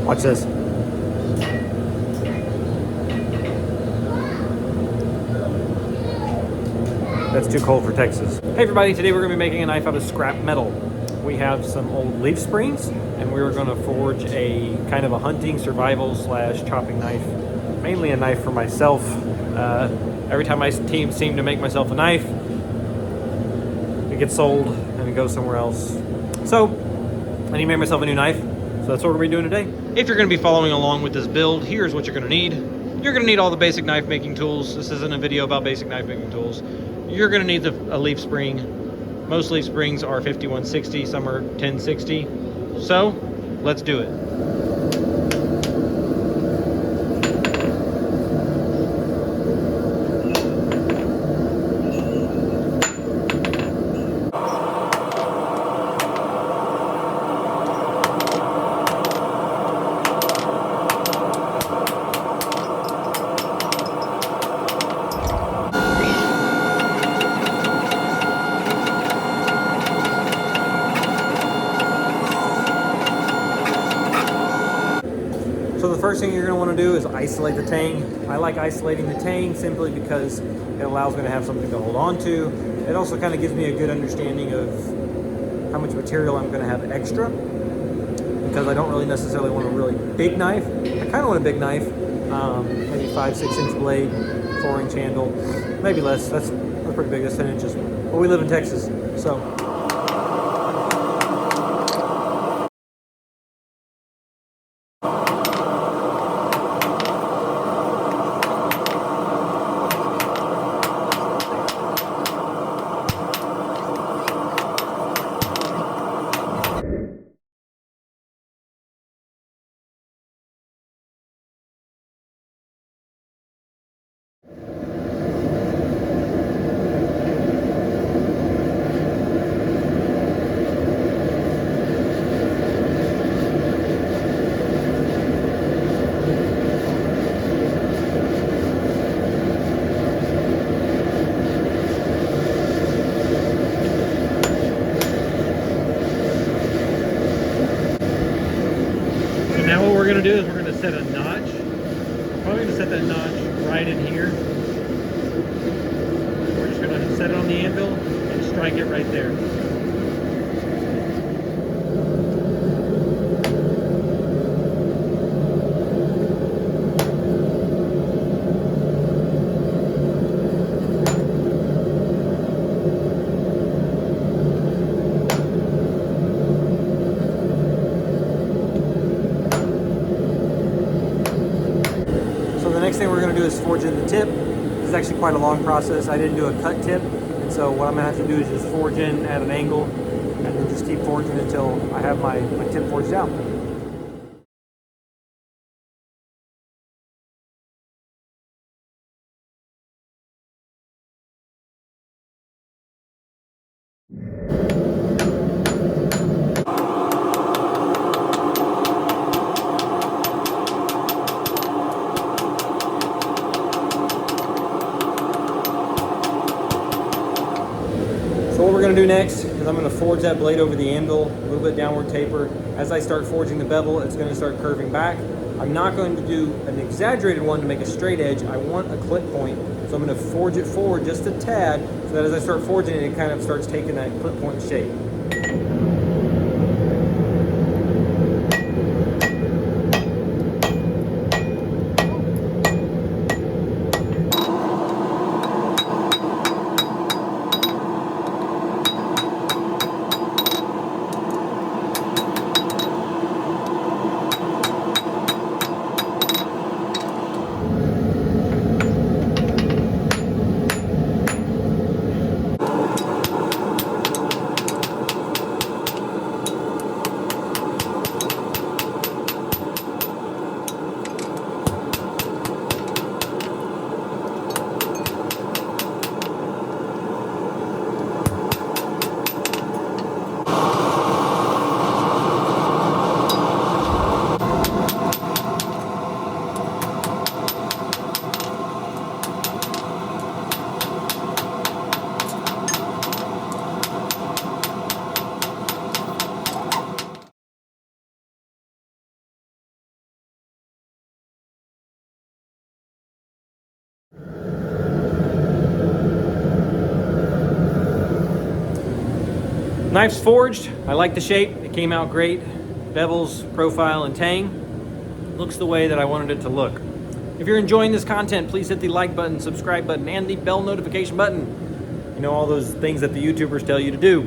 Watch this. That's too cold for Texas. Hey everybody, today we're going to be making a knife out of scrap metal. We have some old leaf springs, and we're going to forge a kind of a hunting, survival / chopping knife. Mainly a knife for myself. Every time I seem to make myself a knife, it gets sold and it goes somewhere else. So, I need to make myself a new knife. So that's what we're going to be doing today. If you're going to be following along with this build, here's what you're going to need. You're going to need all the basic knife making tools. This isn't a video about basic knife making tools. You're going to need a leaf spring. Most leaf springs are 5160, some are 1060. So, let's do it. So the first thing you're going to want to do is isolate the tang. I like isolating the tang simply because it allows me to have something to hold on to. It also kind of gives me a good understanding of how much material I'm going to have extra, because I don't really necessarily want a really big knife. I kind of want a big knife, maybe 5-6 inch blade, 4-inch handle, maybe less. That's pretty big. That's 10 inches. But we live in Texas, so. Now what we're going to do is we're going to set a notch. We're probably going to set that notch right in here. We're just going to set it on the anvil and strike it right there. The next thing we're going to do is forge in the tip. This is actually quite a long process. I didn't do a cut tip, and so what I'm going to have to do is just forge in at an angle and then just keep forging until I have my tip forged out. So what we're going to do next is I'm going to forge that blade over the anvil, a little bit downward taper. As I start forging the bevel, it's going to start curving back. I'm not going to do an exaggerated one to make a straight edge. I want a clip point, so I'm going to forge it forward just a tad, so that as I start forging it, it kind of starts taking that clip point shape. Knife's forged. I like the shape. It came out great. Bevel's profile and tang. Looks the way that I wanted it to look. If you're enjoying this content, please hit the like button, subscribe button, and the bell notification button. You know, all those things that the YouTubers tell you to do.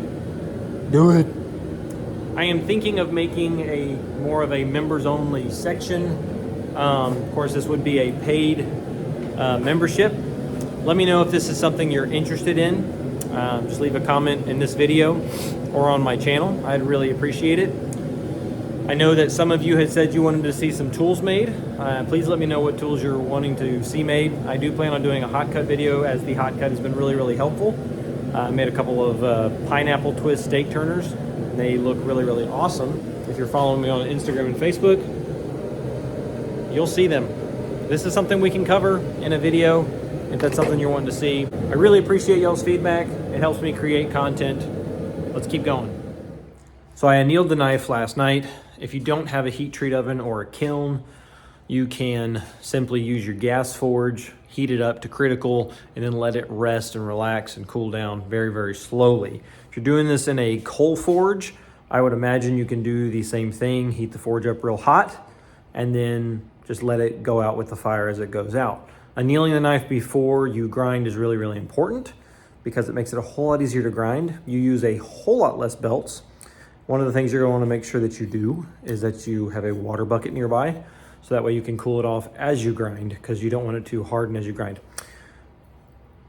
Do it. I am thinking of making a more of a members only section. Of course, this would be a paid membership. Let me know if this is something you're interested in. Just leave a comment in this video or on my channel. I'd really appreciate it. I know that some of you had said you wanted to see some tools made. Please let me know what tools you're wanting to see made. I do plan on doing a hot cut video, as the hot cut has been really, really helpful. I made a couple of pineapple twist steak turners. They look really, really awesome. If you're following me on Instagram and Facebook, you'll see them. This is something we can cover in a video if that's something you're wanting to see. I really appreciate y'all's feedback. It helps me create content. Let's keep going. So I annealed the knife last night. If you don't have a heat treat oven or a kiln, you can simply use your gas forge, heat it up to critical, and then let it rest and relax and cool down very, very slowly. If you're doing this in a coal forge, I would imagine you can do the same thing, heat the forge up real hot, and then just let it go out with the fire as it goes out. Annealing the knife before you grind is really, really important because it makes it a whole lot easier to grind. You use a whole lot less belts. One of the things you're going to want to make sure that you do is that you have a water bucket nearby, so that way you can cool it off as you grind, because you don't want it to harden as you grind.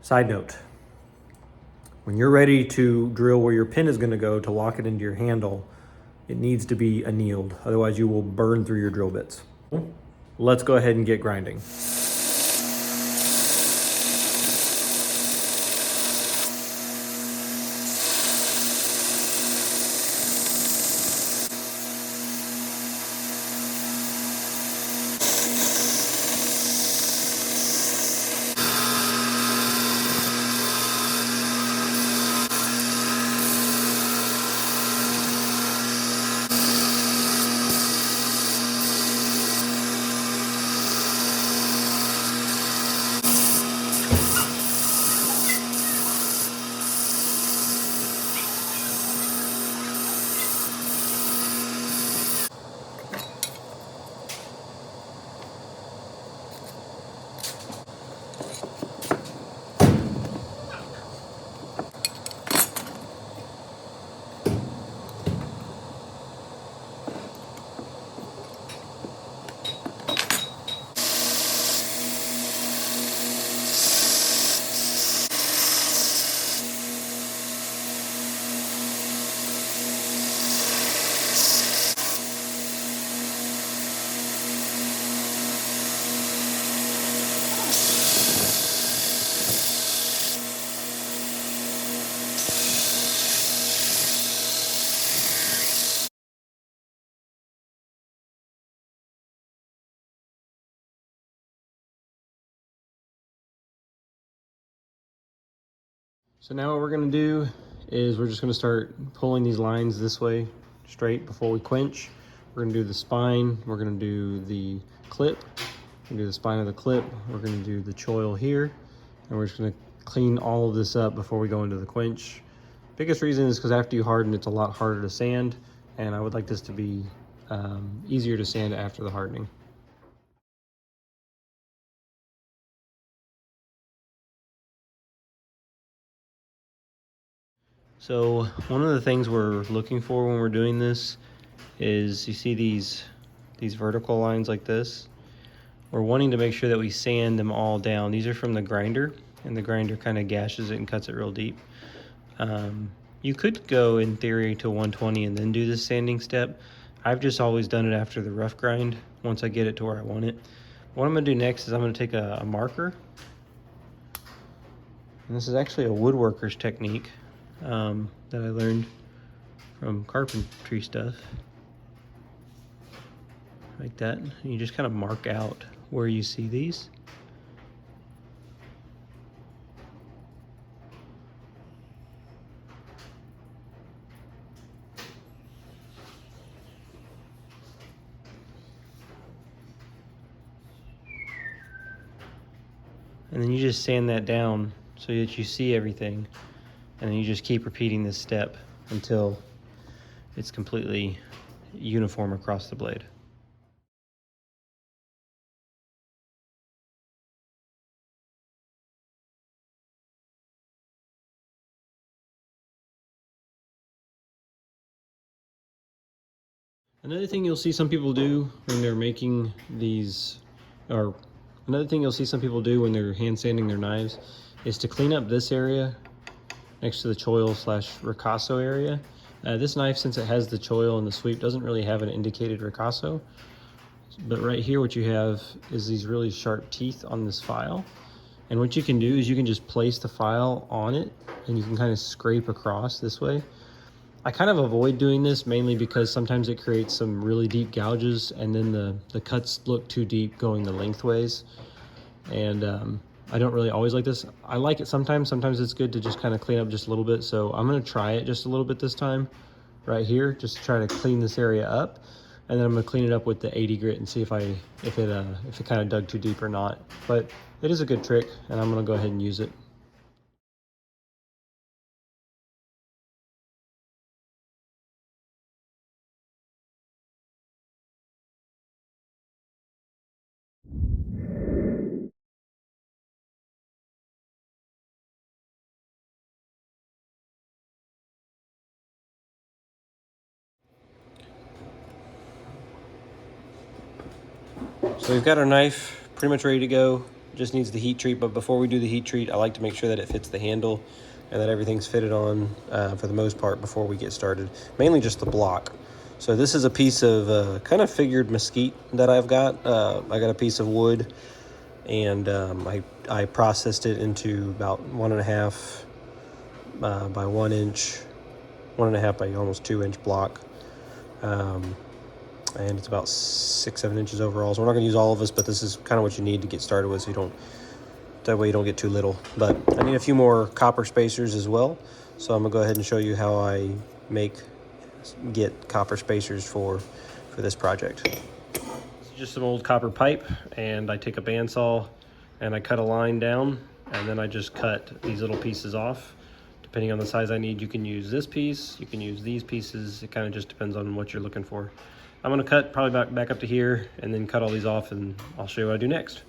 Side note, when you're ready to drill where your pin is going to go to lock it into your handle, it needs to be annealed. Otherwise you will burn through your drill bits. Let's go ahead and get grinding. So now what we're gonna do is we're just gonna start pulling these lines this way straight before we quench. We're gonna do the spine, we're gonna do the clip, we're gonna do the spine of the clip, we're gonna do the choil here, and we're just gonna clean all of this up before we go into the quench. Biggest reason is because after you harden, it's a lot harder to sand, and I would like this to be easier to sand after the hardening. So one of the things we're looking for when we're doing this is, you see these vertical lines like this? We're wanting to make sure that we sand them all down. These are from the grinder, and the grinder kind of gashes it and cuts it real deep. You could go in theory to 120 and then do this sanding step. I've just always done it after the rough grind, once I get it to where I want it. What I'm gonna do next is I'm gonna take a marker, and this is actually a woodworker's technique that I learned from carpentry stuff. Like that. And you just kind of mark out where you see these. And then you just sand that down so that you see everything. And then you just keep repeating this step until it's completely uniform across the blade. Another thing you'll see some people do when they're making these, or another thing you'll see some people do when they're hand sanding their knives is to clean up this area next to the choil slash ricasso area. This knife, since it has the choil and the sweep, doesn't really have an indicated ricasso. But right here what you have is these really sharp teeth on this file. And what you can do is you can just place the file on it and you can kind of scrape across this way. I kind of avoid doing this mainly because sometimes it creates some really deep gouges and then the cuts look too deep going the lengthways. And I don't really always like this. I like it sometimes. Sometimes it's good to just kind of clean up just a little bit. So I'm gonna try it just a little bit this time right here, just to try to clean this area up. And then I'm gonna clean it up with the 80 grit and see if it kind of dug too deep or not. But it is a good trick and I'm gonna go ahead and use it. So we've got our knife pretty much ready to go. Just needs the heat treat, but before we do the heat treat, I like to make sure that it fits the handle and that everything's fitted on for the most part before we get started. Mainly just the block. So this is a piece of kind of figured mesquite that I've got. I got a piece of wood and I processed it into about 1.5 by 1 inch, 1.5 by almost 2 inch block. And it's about 6-7 inches overall. So we're not gonna use all of this, but this is kind of what you need to get started with, so that way you don't get too little. But I need a few more copper spacers as well. So I'm gonna go ahead and show you how I get copper spacers for this project. It's just some old copper pipe, and I take a bandsaw and I cut a line down, and then I just cut these little pieces off. Depending on the size I need, you can use this piece, you can use these pieces. It kind of just depends on what you're looking for. I'm gonna cut probably back up to here and then cut all these off, and I'll show you what I do next.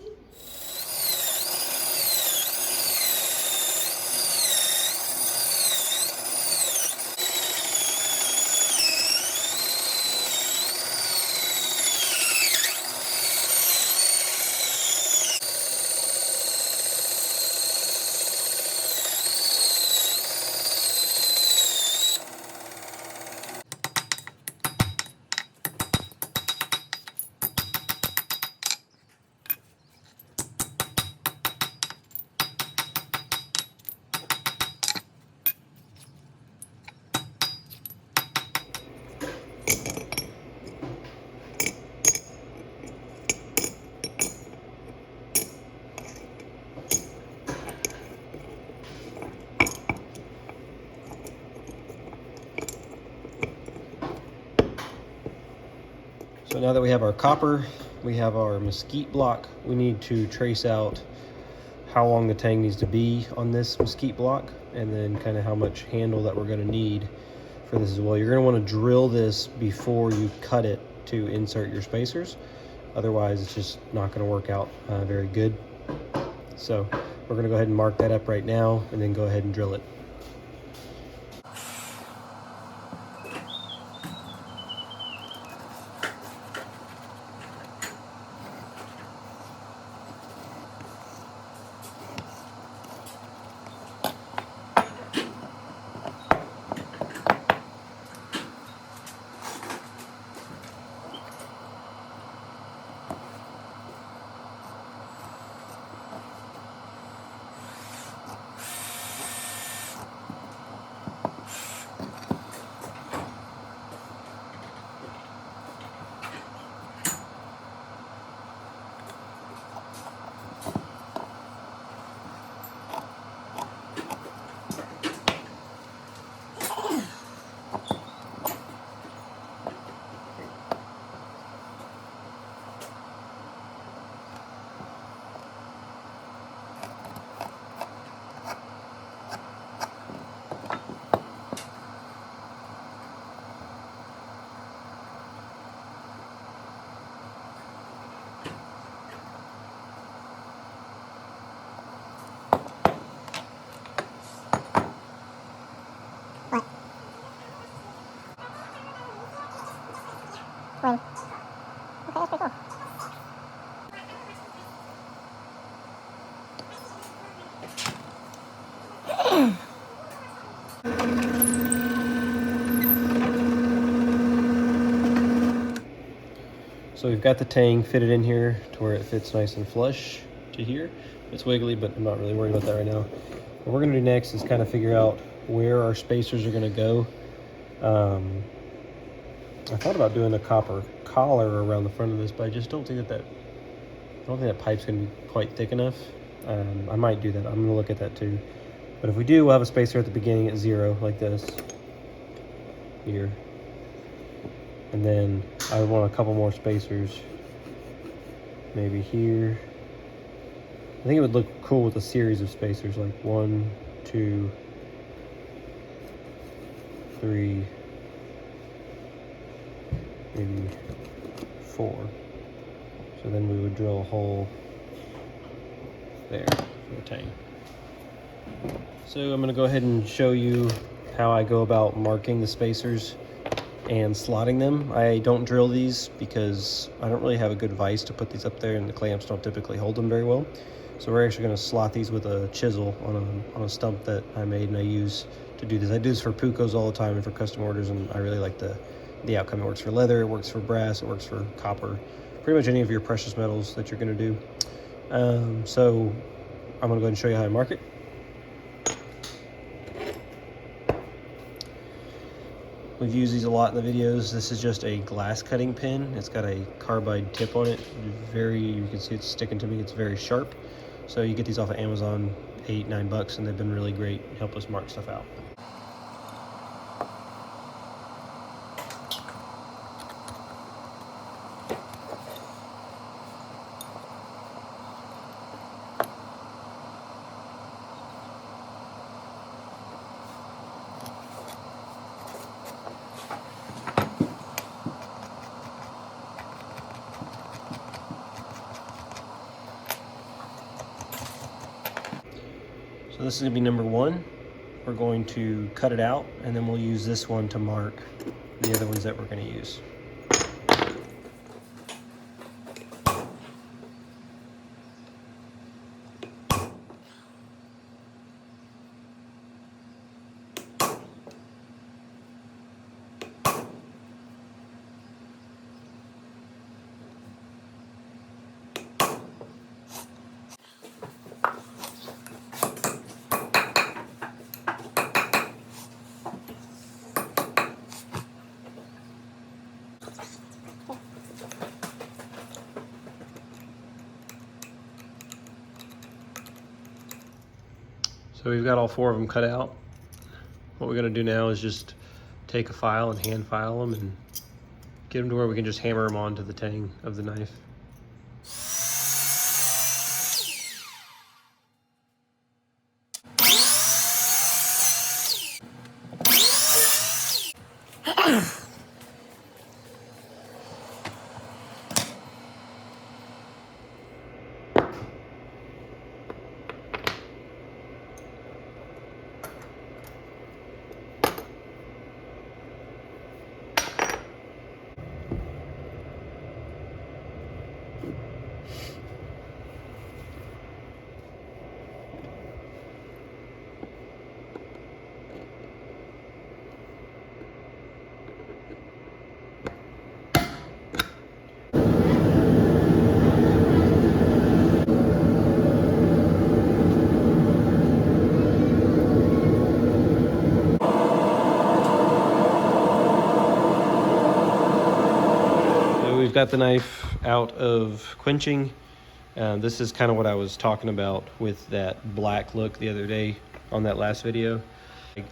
So now that we have our copper, we have our mesquite block, we need to trace out how long the tang needs to be on this mesquite block, and then kind of how much handle that we're going to need for this as well. You're going to want to drill this before you cut it to insert your spacers. Otherwise, it's just not going to work out very good. So we're going to go ahead and mark that up right now and then go ahead and drill it. So we've got the tang fitted in here to where it fits nice and flush to here. It's wiggly, but I'm not really worried about that right now. What we're gonna do next is kind of figure out where our spacers are gonna go. I thought about doing a copper collar around the front of this, but I just don't think that pipe's gonna be quite thick enough. I might do that. I'm gonna look at that too. But if we do, we'll have a spacer at the beginning at 0, like this, here. And then I want a couple more spacers, maybe here. I think it would look cool with a series of spacers, like 1, 2, 3, maybe 4. So then we would drill a hole there for the tang. So I'm gonna go ahead and show you how I go about marking the spacers and slotting them. I don't drill these because I don't really have a good vise to put these up there, and the clamps don't typically hold them very well. So we're actually gonna slot these with a chisel on a stump that I made and I use to do this. I do this for Pucos all the time and for custom orders, and I really like the outcome. It works for leather, it works for brass, it works for copper, pretty much any of your precious metals that you're gonna do. So I'm gonna go ahead and show you how I mark it. We've used these a lot in the videos. This is just a glass cutting pin. It's got a carbide tip on it. You can see it's sticking to me. It's very sharp. So you get these off of Amazon, $8, $9, and they've been really great. Help us mark stuff out. So this is gonna be number 1. We're going to cut it out, and then we'll use this one to mark the other ones that we're gonna use. So we've got all 4 of them cut out. What we're gonna do now is just take a file and hand file them and get them to where we can just hammer them onto the tang of the knife. Got the knife out of quenching. This is kind of what I was talking about with that black look the other day on that last video.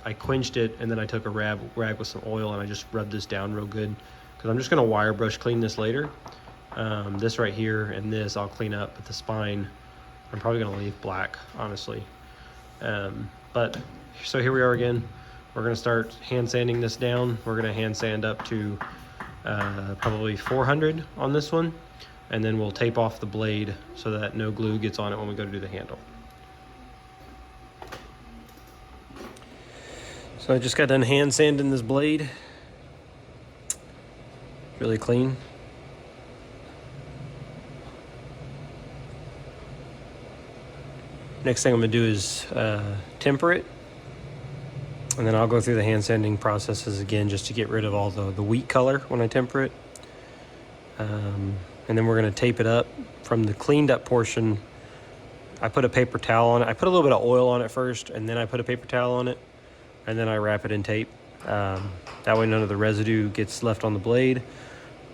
I quenched it, and then I took a rag with some oil and I just rubbed this down real good, because I'm just going to wire brush clean this later. This right here and this I'll clean up, but the spine I'm probably going to leave black, honestly. But so here we are again. We're going to start hand sanding this down. We're going to hand sand up to probably 400 on this one, and then we'll tape off the blade so that no glue gets on it when we go to do the handle. So I just got done hand sanding this blade. Really clean. Next thing I'm gonna do is temper it. And then I'll go through the hand sanding processes again just to get rid of all the wheat color when I temper it. and then we're going to tape it up from the cleaned up portion. I put a paper towel on it. I put a little bit of oil on it first, and then I put a paper towel on it, and then I wrap it in tape. That way none of the residue gets left on the blade,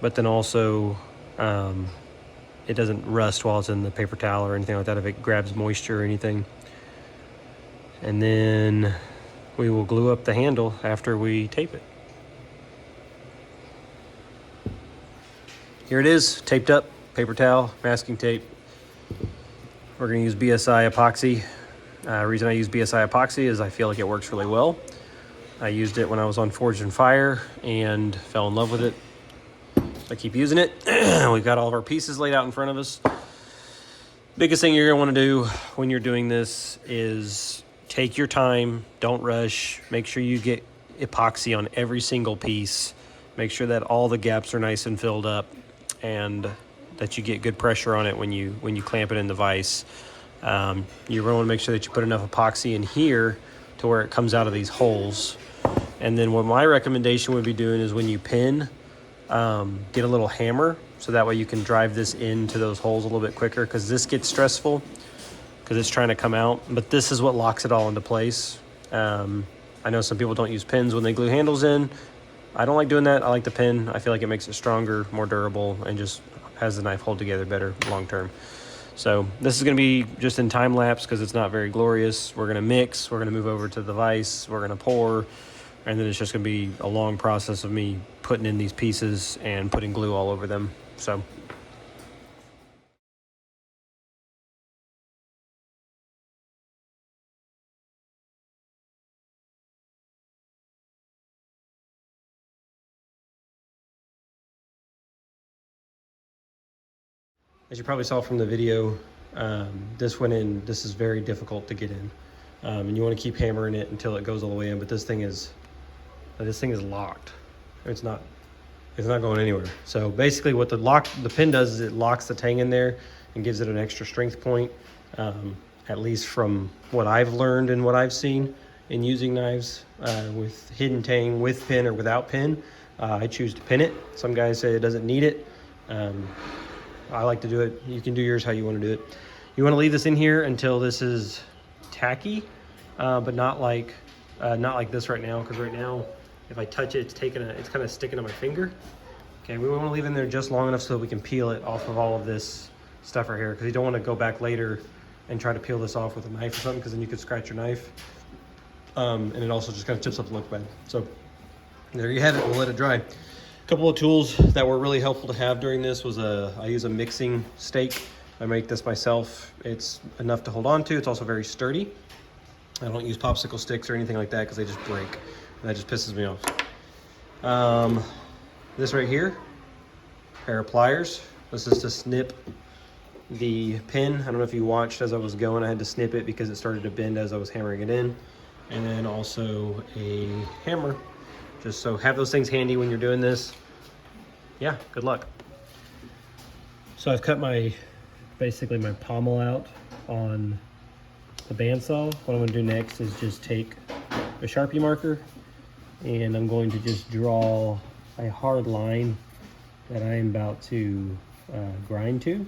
but then also it doesn't rust while it's in the paper towel or anything like that if it grabs moisture or anything. And then we will glue up the handle after we tape it. Here it is, taped up, paper towel, masking tape. We're gonna use BSI epoxy. Reason I use BSI epoxy is I feel like it works really well. I used it when I was on Forged in Fire and fell in love with it. I keep using it. We've got all of our pieces laid out in front of us. Biggest thing you're gonna wanna do when you're doing this is take your time, don't rush. Make sure you get epoxy on every single piece. Make sure that all the gaps are nice and filled up and that you get good pressure on it when you clamp it in the vise. You really wanna make sure that you put enough epoxy in here to where it comes out of these holes. And then what my recommendation would be doing is when you pin, get a little hammer so that way you can drive this into those holes a little bit quicker, because this gets stressful because it's trying to come out, but this is what locks it all into place. I know some people don't use pins when they glue handles in. I don't like doing that. I like the pin. I feel like it makes it stronger, more durable, and just has the knife hold together better long term. So this is gonna be just in time lapse because it's not very glorious. We're gonna mix, we're gonna move over to the vise, we're gonna pour, and then it's just gonna be a long process of me putting in these pieces and putting glue all over them. So. As you probably saw from the video, this went in, this is very difficult to get in. And you want to keep hammering it until it goes all the way in, but this thing is locked. It's not going anywhere. So basically what the pin does is it locks the tang in there and gives it an extra strength point, at least from what I've learned and what I've seen in using knives with hidden tang, with pin or without pin. I choose to pin it. Some guys say it doesn't need it. I like to do it. You can do yours how you want to do it. You want to leave this in here until this is tacky, but not like this right now, because right now if I touch it, it's kind of sticking to my finger. Okay, we want to leave it in there just long enough so that we can peel it off of all of this stuff right here, because you don't want to go back later and try to peel this off with a knife or something, because then you could scratch your knife, and it also just kind of chips up the look bad. So there you have it. We'll let it dry. Couple of tools that were really helpful to have during this was I use a mixing stake. I make this myself. It's enough to hold on to. It's also very sturdy. I don't use popsicle sticks or anything like that because they just break, and that just pisses me off. This right here, pair of pliers. This is to snip the pin. I don't know if you watched as I was going. I had to snip it because it started to bend as I was hammering it in. And then also a hammer. Just so have those things handy when you're doing this. Yeah, good luck. So I've cut basically my pommel out on the bandsaw. What I'm gonna do next is just take a Sharpie marker and I'm going to just draw a hard line that I am about to grind to.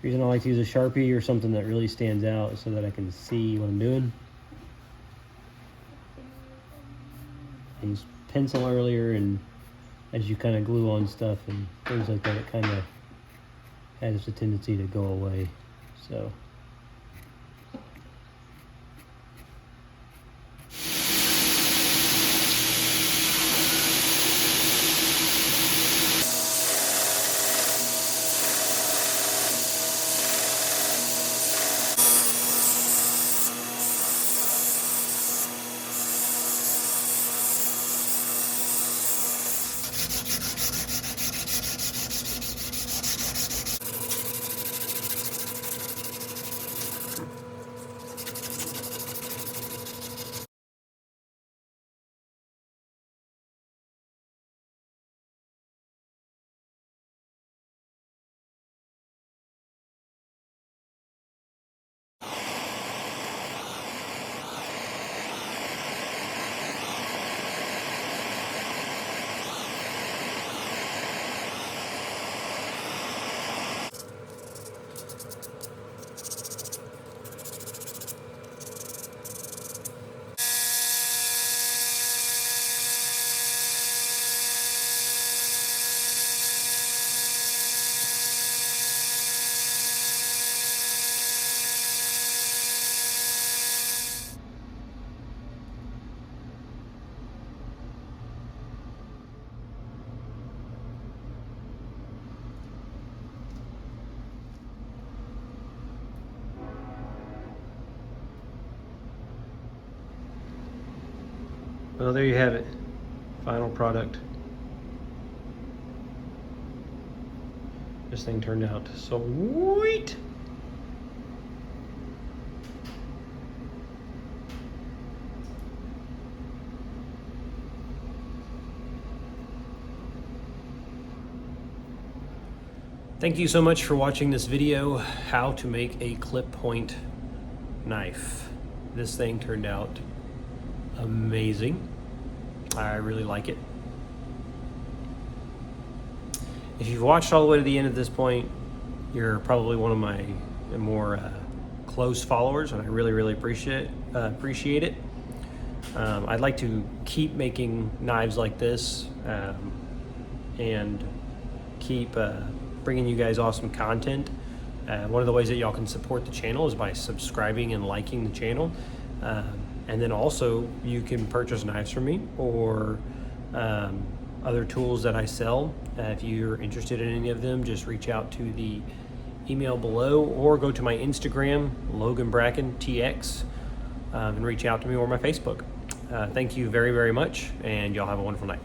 The reason I like to use a Sharpie or something that really stands out is so that I can see what I'm doing. I used pencil earlier, and as you kind of glue on stuff and things like that, it kind of has a tendency to go away. So. Well, there you have it. Final product. This thing turned out so sweet. Thank you so much for watching this video, how to make a clip point knife. This thing turned out amazing. I really like it. If you've watched all the way to the end of this point, you're probably one of my more close followers, and I really appreciate it. I'd like to keep making knives like this and keep bringing you guys awesome content. One of the ways that y'all can support the channel is by subscribing and liking the channel. And then also you can purchase knives from me or other tools that I sell. If you're interested in any of them, just reach out to the email below or go to my Instagram, LoganBrackin TX, and reach out to me or my Facebook. Thank you very much, and y'all have a wonderful night.